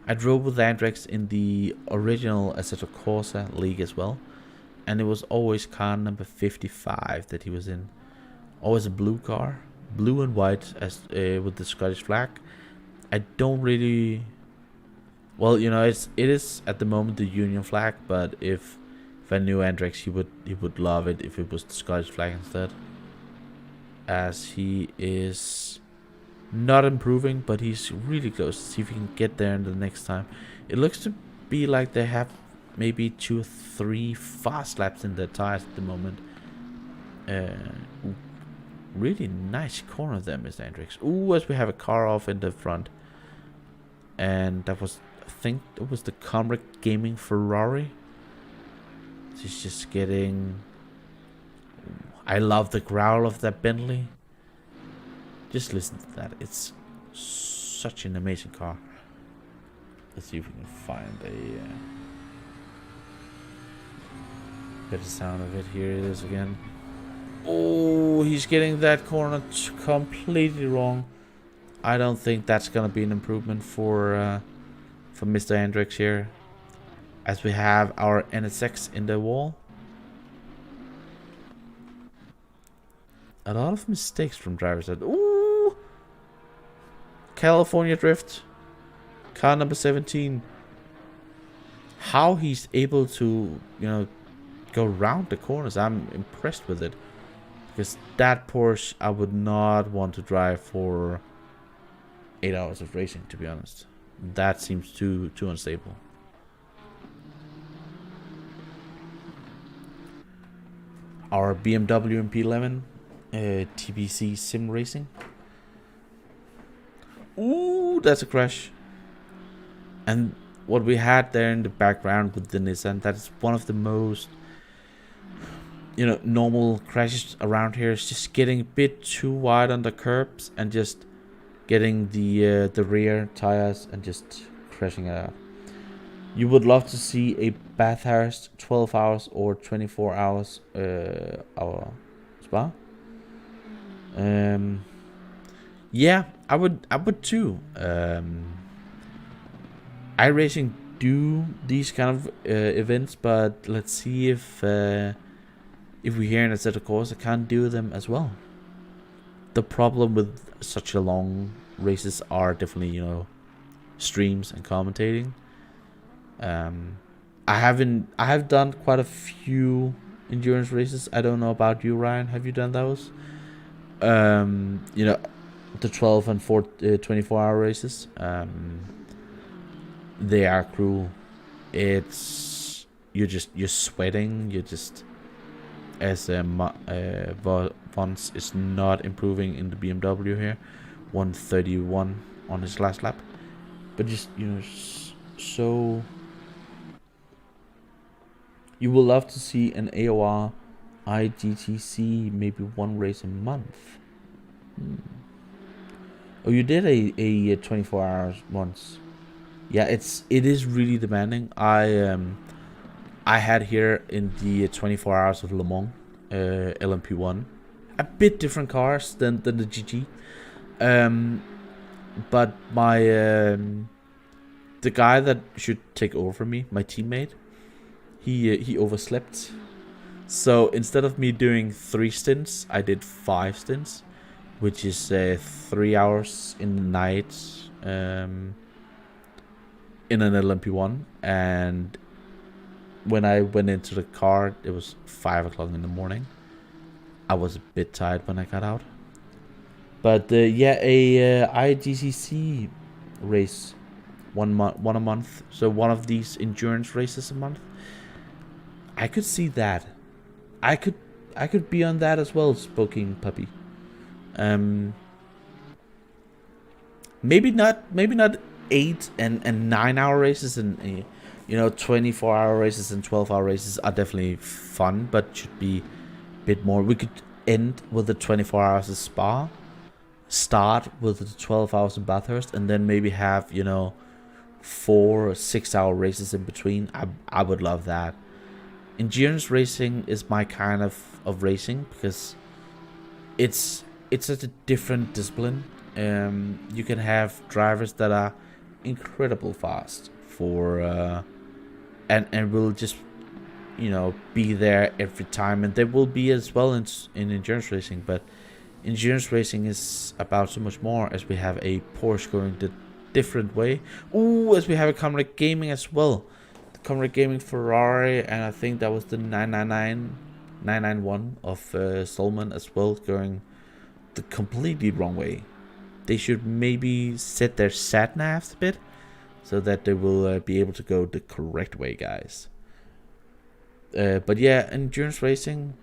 I drove with Hendrix in the original Assetto Corsa League as well, and it was always car number 55 that he was in. Always a blue car, blue and white, as with the Scottish flag. I don't really, well, you know, it is at the moment the Union flag, but if I knew Hendrix, he would love it if it was the Scottish flag instead. As he is not improving, but he's really close. See if he can get there in the next time. It looks to be like they have maybe 2 or 3 fast laps in their tires at the moment. Really nice corner there, Mr. Hendrix. Ooh, as we have a car off in the front. And that was, I think it was the Elgato Gaming Ferrari. He's just getting, I love the growl of that Bentley. Just listen to that. It's such an amazing car. Let's see if we can find a better sound of it. Here it is again. Oh, he's getting that corner completely wrong. I don't think that's gonna be an improvement for Mr. Hendrix here. As we have our NSX in the wall. A lot of mistakes from drivers. Ooh! California drift. Car number 17. How he's able to, you know, go around the corners. I'm impressed with it. Because that Porsche I would not want to drive for 8 hours of racing, to be honest. That seems too unstable. Our BMW MP11. TBC Sim Racing. Ooh, Ooh, that's a crash. And what we had there in the background with the Nissan, that's one of the most, you know, normal crashes around here. Is just getting a bit too wide on the curbs and just getting the rear tires and just crashing it out. You would love to see a Bathurst 12 hours or 24 hours hour Spa. Yeah, I would too. iRacing do these kind of events, but let's see if we here in Assetto Corsa can't do them as well. The problem with such a long races are definitely, you know, streams and commentating. I have done quite a few endurance races. I don't know about you, Ryan. Have you done those? You know, the 12 and 24-hour races. They are cruel. It's you're sweating. You're just as Vons is not improving in the BMW here, 131 on his last lap, but just, you know, so you will love to see an AOR IGTC, maybe one race a month. Oh, you did a 24 hours once. Yeah, it is really demanding. I had here in the 24 hours of Le Mans, LMP1, a bit different cars than the GG. But my the guy that should take over for me, my teammate, he overslept. So instead of me doing 3 stints, I did 5 stints, which is 3 hours in the night in an LMP1. And when I went into the car, it was 5 o'clock in the morning. I was a bit tired when I got out. But yeah, a IGCC race, one a month. So one of these endurance races a month. I could see that. I could be on that as well, Spoking Puppy. Maybe not 8 and 9 hour races, and you know, 24-hour races and 12-hour races are definitely fun, but should be a bit more. We could end with the 24 hours of Spa, start with the 12 hours in Bathurst, and then maybe have, you know, 4 or 6 hour races in between. I would love that. Endurance racing is my kind of racing, because it's such a different discipline. You can have drivers that are incredible fast for and will just, you know, be there every time, and they will be as well in endurance racing. But endurance racing is about so much more, as we have a Porsche going the different way. Ooh, as we have a Comrade Gaming as well. The Comrade Gaming Ferrari, and I think that was the 991 of Solman as well, going the completely wrong way. They should maybe set their sat navs a bit, so that they will be able to go the correct way, guys. But yeah, endurance racing,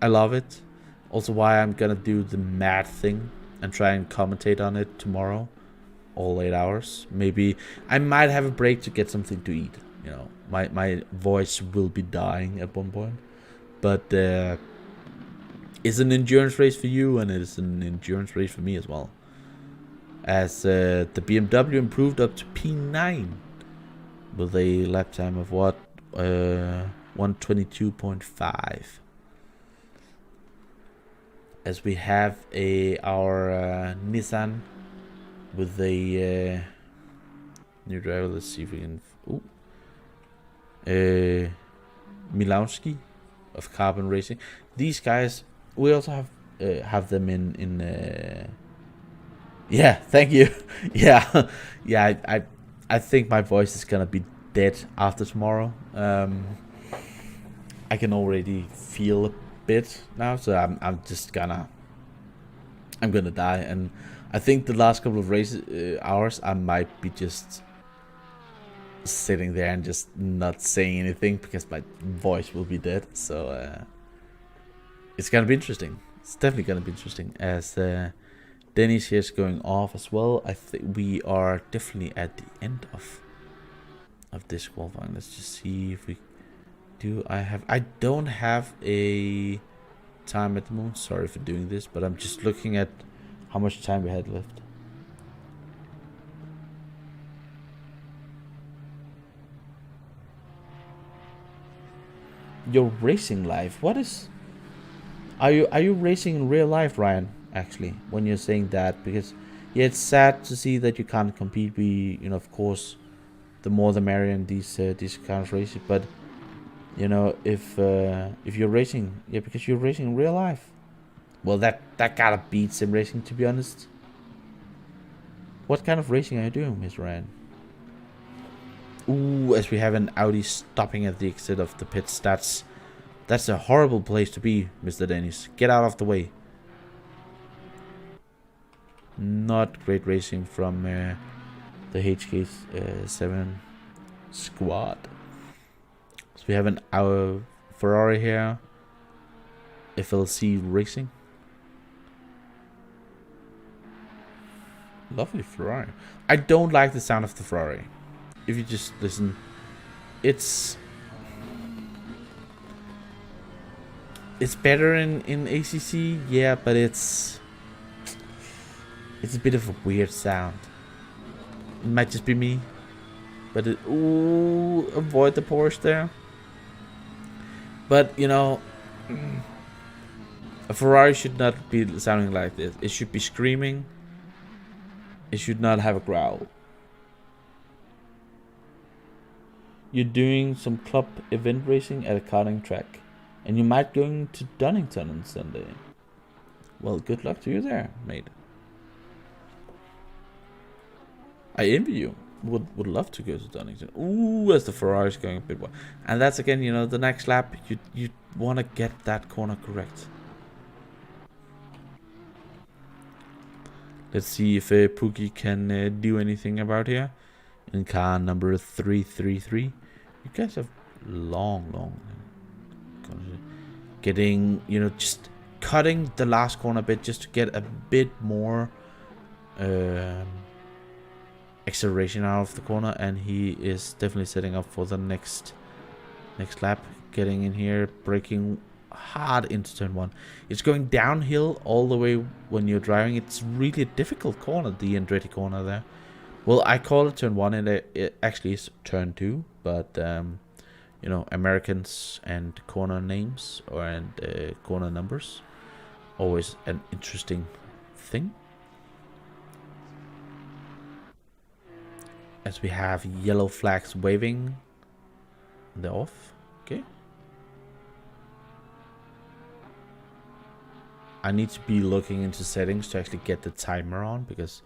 I love it. Also why I'm gonna do the mad thing and try and commentate on it tomorrow, all 8 hours. Maybe I might have a break to get something to eat. You know, my voice will be dying at one point. But it's an endurance race for you, and it's an endurance race for me as well. As the BMW improved up to P9 with a lap time of what, 122.5. As we have our Nissan with a new driver. Let's see if we can. Milowski of Carbon Racing. These guys, we also have them in. Yeah, thank you. Yeah, yeah. I think my voice is gonna be dead after tomorrow. I can already feel a bit now, so I'm gonna die. And I think the last couple of hours I might be just sitting there and just not saying anything, because my voice will be dead. So it's gonna be interesting. It's definitely gonna be interesting, as Denny's here is going off as well. I think we are definitely at the end of this qualifying. Let's just see if we do. I don't have a time at the moment. Sorry for doing this, but I'm just looking at how much time we had left. Your racing life. What is? Are you racing in real life, Ryan? Actually, when you're saying that, because yeah, it's sad to see that you can't compete. We, of course, the more the merrier in these kind of races. But if you're racing, yeah, because you're racing in real life. Well, that gotta beat sim racing, to be honest. What kind of racing are you doing, Miss Ryan? Ooh, as we have an Audi stopping at the exit of the pits. That's a horrible place to be, Mr. Dennis. Get out of the way. Not great racing from the HK7 squad. So we have our Ferrari here. FLC Racing. Lovely Ferrari. I don't like the sound of the Ferrari. If you just listen, it's better in ACC, yeah, but it's a bit of a weird sound. It might just be me, but ooh, avoid the Porsche there. But a Ferrari should not be sounding like this. It should be screaming. It should not have a growl. You're doing some club event racing at a karting track, and you might going to Donington on Sunday. Well, good luck to you there, mate. I envy you. Would love to go to Donington. Ooh, as the Ferrari's going a bit wide. And that's again, the next lap, you want to get that corner correct. Let's see if Pookie can do anything about here. In car number 333. You guys have long. Getting, just cutting the last corner a bit just to get a bit more acceleration out of the corner, and he is definitely setting up for the next lap. Getting in here, braking hard into turn 1. It's going downhill all the way when you're driving. It's really a difficult corner, the Andretti corner there. Well, I call it turn 1, and it actually is turn 2, but Americans and corner names and corner numbers, always an interesting thing. As we have yellow flags waving, they're off. Okay. I need to be looking into settings to actually get the timer on, because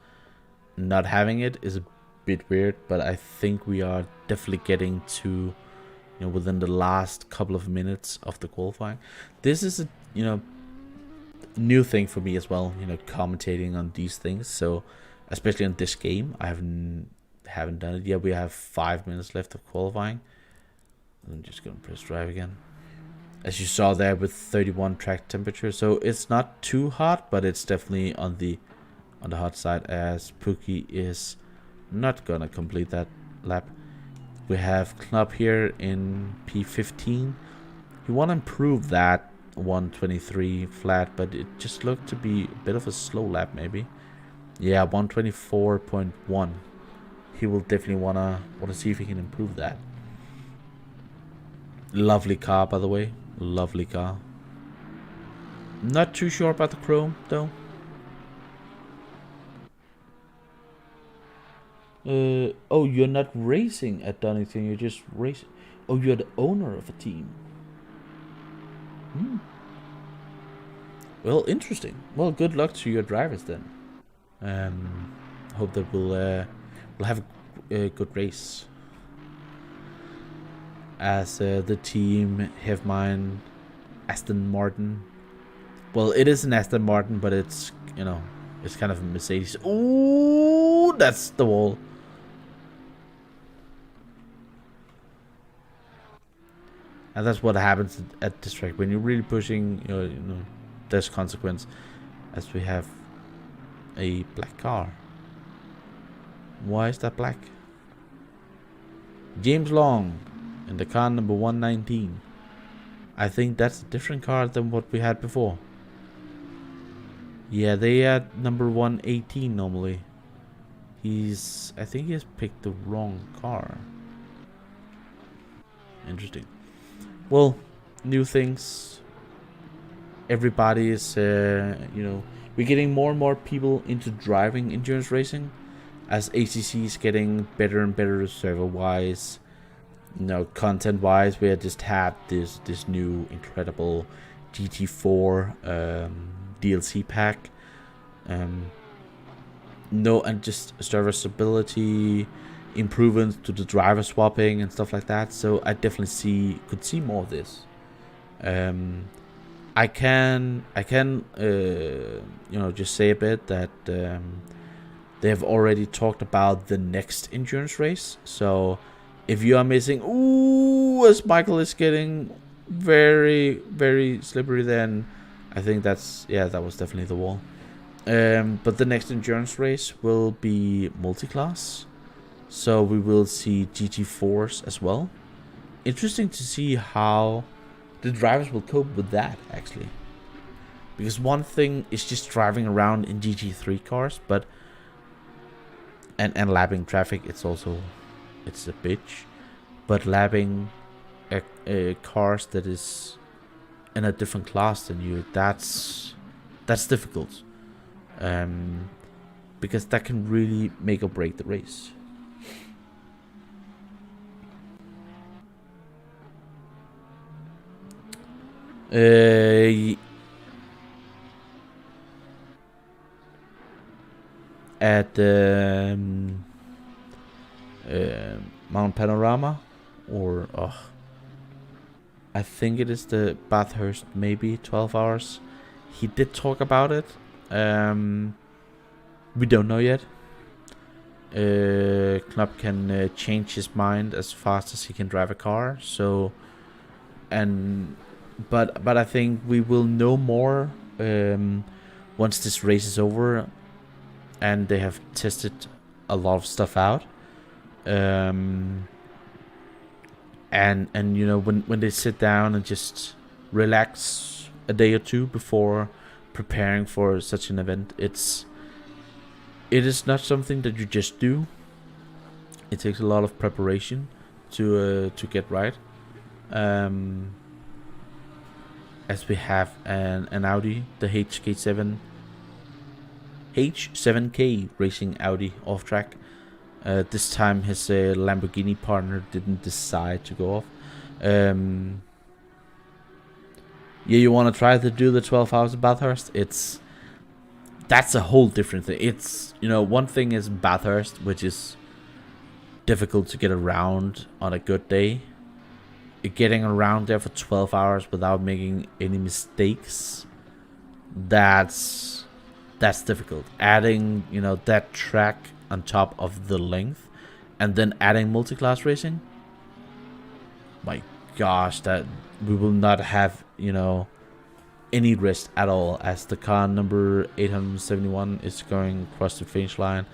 not having it is a bit weird, but I think we are definitely getting to within the last couple of minutes of the qualifying. This is a new thing for me as well, commentating on these things. So especially in this game, I haven't done it yet. We have 5 minutes left of qualifying. I'm just gonna press drive again. As you saw there, with 31 track temperature, so it's not too hot, but it's definitely on the hot side, as Pookie is not gonna complete that lap. We have Club here in P15. You want to improve that 123 flat, but it just looked to be a bit of a slow lap maybe. Yeah, 124.1. He will definitely wanna see if he can improve that. Lovely car, by the way. Lovely car. Not too sure about the chrome though. Oh, you're not racing at Donington, you're just racing. Oh, you're the owner of a team. Well, interesting. Well, good luck to your drivers then. Hope that we'll have a good race. As the team have mine Aston Martin. Well, it is an Aston Martin, but it's it's kind of a Mercedes. Ooh, that's the wall. And that's what happens at this track when you're really pushing. There's consequence, as we have a black car. Why is that black? James Long in the car number 119. I think that's a different car than what we had before. Yeah, they had number 118 normally. I think he has picked the wrong car. Interesting. Well, new things. Everybody is, we're getting more and more people into driving endurance racing, as ACC is getting better and better server-wise, content-wise. We just had this new incredible GT4 DLC pack, and just serviceability improvements to the driver swapping and stuff like that. So I definitely could see more of this. I can just say a bit that they have already talked about the next endurance race. So if you are missing, as Michael is getting very, very slippery, then I think that was definitely the wall. But the next endurance race will be multi-class, so we will see GT4s as well. Interesting to see how the drivers will cope with that, actually, because one thing is just driving around in GT3 cars, but and lapping traffic, it's a bitch. But lapping cars that is in a different class than you, that's difficult, because that can really make or break the race. At Mount Panorama, or I think it is the Bathurst, maybe 12 hours. He did talk about it. We don't know yet. Knop can change his mind as fast as he can drive a car. So, but I think we will know more once this race is over and they have tested a lot of stuff out. And when they sit down and just relax a day or two before preparing for such an event, it is not something that you just do. It takes a lot of preparation to get right. As we have an Audi, the H7K racing Audi off track. This time his Lamborghini partner didn't decide to go off. You want to try to do the 12 hours of Bathurst? That's a whole different thing. It's, one thing is Bathurst, which is difficult to get around on a good day. Getting around there for 12 hours without making any mistakes, that's difficult. Adding, that track on top of the length, and then adding multi-class racing, my gosh, that we will not have any rest at all, as the car number 871 is going across the finish line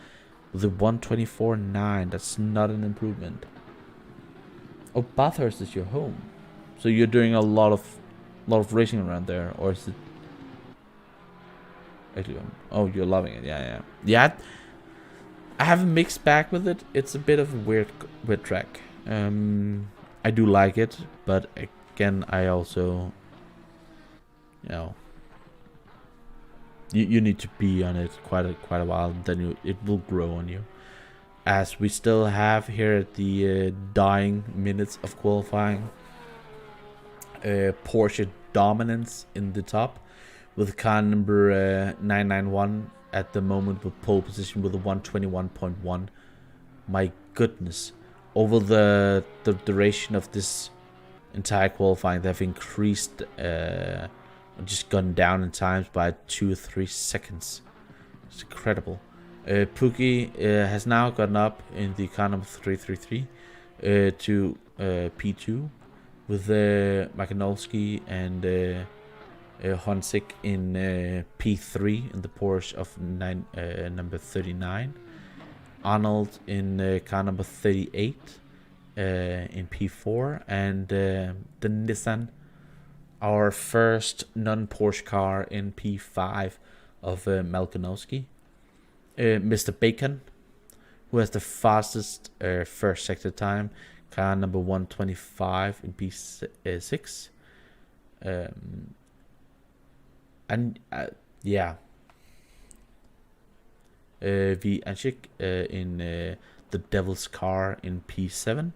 with a 124.9. That's not an improvement. Oh, Bathurst is your home, so you're doing a lot of racing around there, or is it? Actually, oh, you're loving it. Yeah. I have a mixed bag with it. It's a bit of a weird track. I do like it, but again, I also, you need to be on it quite a while, then it will grow on you. As we still have here at the dying minutes of qualifying, Porsche dominance in the top, with car number 991 at the moment with pole position with a 121.1. My goodness, over the duration of this entire qualifying, they've increased, just gone down in times by 2 or 3 seconds. It's incredible. Pookie has now gotten up in the car number 333 to P2 with Makanowski and Honsick in P3 in the Porsche of number 39. Arnold in car number 38 in P4. And the Nissan, our first non-Porsche car, in P5 of Malkanowski. Mr. Bacon, who has the fastest first sector time, car number 125 in P6. Yeah. V. Anchik in the Devil's car in P7.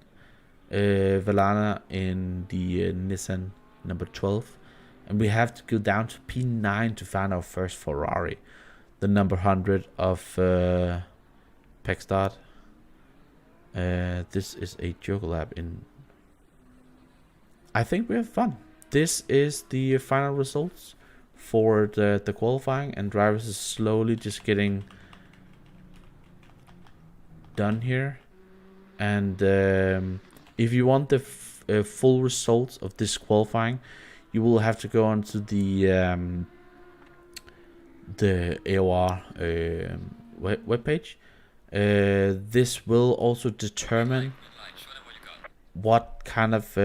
Valana in the Nissan number 12. And we have to go down to P9 to find our first Ferrari. The number 100 of Pekstad. This is a Joker Lab in... I think we have fun. This is the final results for the qualifying, and drivers is slowly just getting done here. And if you want the full results of this qualifying, you will have to go onto the AOR webpage. This will also determine what kind of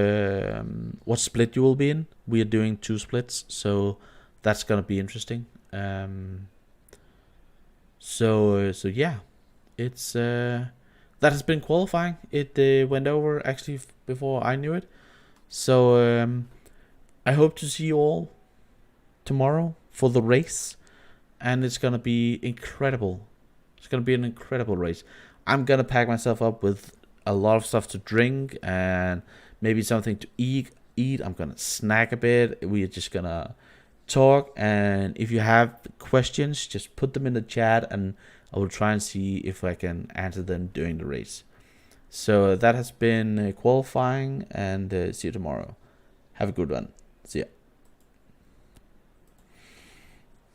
what split you will be in. We are doing 2 splits, so that's gonna be interesting. So yeah, it's that has been qualifying. It went over actually before I knew it. So I hope to see you all tomorrow for the race, and it's gonna be incredible. It's gonna be an incredible race. I'm gonna pack myself up with a lot of stuff to drink and maybe something to eat. I'm gonna snack a bit. We're just gonna talk, and if you have questions, just put them in the chat, and I will try and see if I can answer them during the race. So that has been qualifying, and see you tomorrow. Have a good one. See ya.